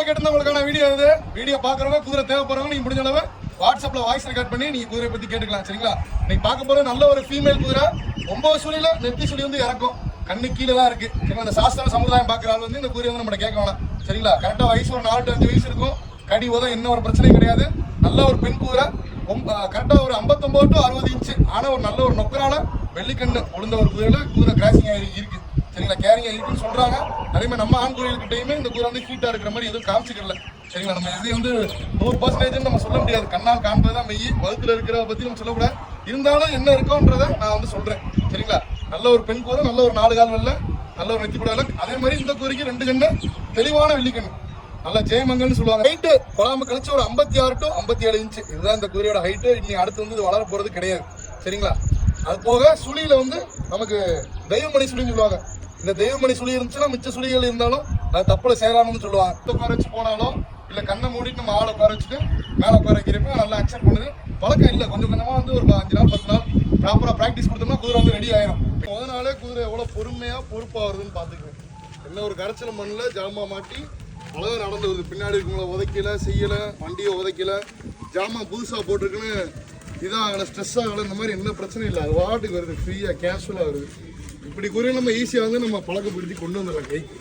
கேட்டிருந்தவங்களுக்கான video இது. Video பாக்குறவங்க குதிரை தேவைப்படுறவங்க நீங்க முடிஞ்ச அளவு வாட்ஸ்அப்ல வாய்ஸ் ரெக்கார்ட் பண்ணி நீங்க குதிரை பத்தி கேட்டுக்கலாம். சரிங்களா? நீங்க பார்க்க போற நல்ல ஒரு ஃபீமேல் குதிரை. 9 சுழியில நெத்தி சுழி வந்து இறக்கும், கண்ணு கீழே தான் இருக்கு. சரிங்களா? இந்த சாஸ்திர சமுதாயம் பாக்குற ஆள் வந்து இந்த குதிரை வந்து நம்ம கேட்க வேணாம். சரிங்களா? கரெக்டா வயசு ஒரு 4 to 5 வயசு இருக்கும். கடி உதம் என்ன ஒரு பிரச்சனையும் கிடையாது. நல்ல ஒரு பெண் குதிரை. கரெக்டா ஒரு 59 to 60 இன்ச்சு. ஆனா ஒரு நல்ல ஒரு நொக்கரான வெள்ளிக்கண்ணு உளுந்த ஒரு குதிரை கிராசிங் இருக்கு. சரிங்களா? கேரிங்கா இருக்குன்னு சொல்றாங்க. அதே மாதிரி நம்ம ஆண் குதிரைகிட்டையுமே இந்த குதிரை வந்து ஹீட்டா இருக்கிற மாதிரி எதுவும் காமிச்சிக்கல. சரிங்களா? நம்ம எதையும் வந்து 100% நம்ம சொல்ல முடியாது. கண்ணால் காண்பதுதான் மெய். வகுத்துல இருக்கிறத பத்தி நம்ம சொல்லக்கூடாது. இருந்தாலும் என்ன இருக்கும்ன்றத நான் வந்து சொல்றேன். சரிங்களா? நல்ல ஒரு பெண் குதிரை, நல்ல ஒரு 4 கால் வெள்ள, நல்ல ஒரு நெத்தி கூட. அதே மாதிரி இந்த குதிரைக்கு 2 கண்ணு தெளிவான வெள்ளிக்கண்ணு, நல்ல ஜெயமங்கல்னு சொல்லுவாங்க. ஹைட்டு குழம்பு கழிச்சு ஒரு 56 to 57 இன்ச்சு. இதுதான் இந்த குதிரையோட ஹைட்டு. இனி அடுத்து வந்து இது வளர போறது கிடையாது. சரிங்களா? அது போக சுழியில வந்து நமக்கு தெய்வமணி சுழின்னு சொல்லுவாங்க. இந்த தெய்வமணி சுழி இருந்துச்சுன்னா மிச்ச சுழிகள் இருந்தாலும் அது தப்புல சேராணும்னு சொல்லுவாங்க. உட்கார வச்சு போனாலும் இல்ல கண்ணை மூடிட்டு நம்ம ஆளை உட்கார வச்சுட்டு மேல உட்கார வைக்கிறப்ப நல்லா அக்செப்ட் பண்ணுது. பழக்கம் இல்லை, கொஞ்சம் கொஞ்சமா வந்து ஒரு 5 நாள் 10 நாள் ப்ராப்பரா பிராக்டிஸ் கொடுத்தோம்னா குதிரை வந்து ரெடி ஆயிரும். முதல் நாளே குதிரை எவ்வளவு பொறுமையா பொறுப்பா வருதுன்னு பாத்துக்குவேன். என்ன ஒரு கரைச்சல மண்ணில் ஜாமா மாட்டி அழகா நடந்து வருது. பின்னாடி இருக்கவங்கள உதைக்கல, செய்யல, வண்டியை உதைக்கல, ஜாமா புதுசா போட்டிருக்குன்னு இதாகல, ஸ்ட்ரெஸ் ஆகல, இந்த மாதிரி என்ன பிரச்சனையும் இல்லை. அது வாட்டுக்கு வருது, ஃப்ரீயா கேஷுவலா வருது. இப்படி குதிரை நம்ம ஈஸியாக வந்து நம்ம பழக்கப்படுத்தி கொண்டு வந்துடலாம் கைக்கு.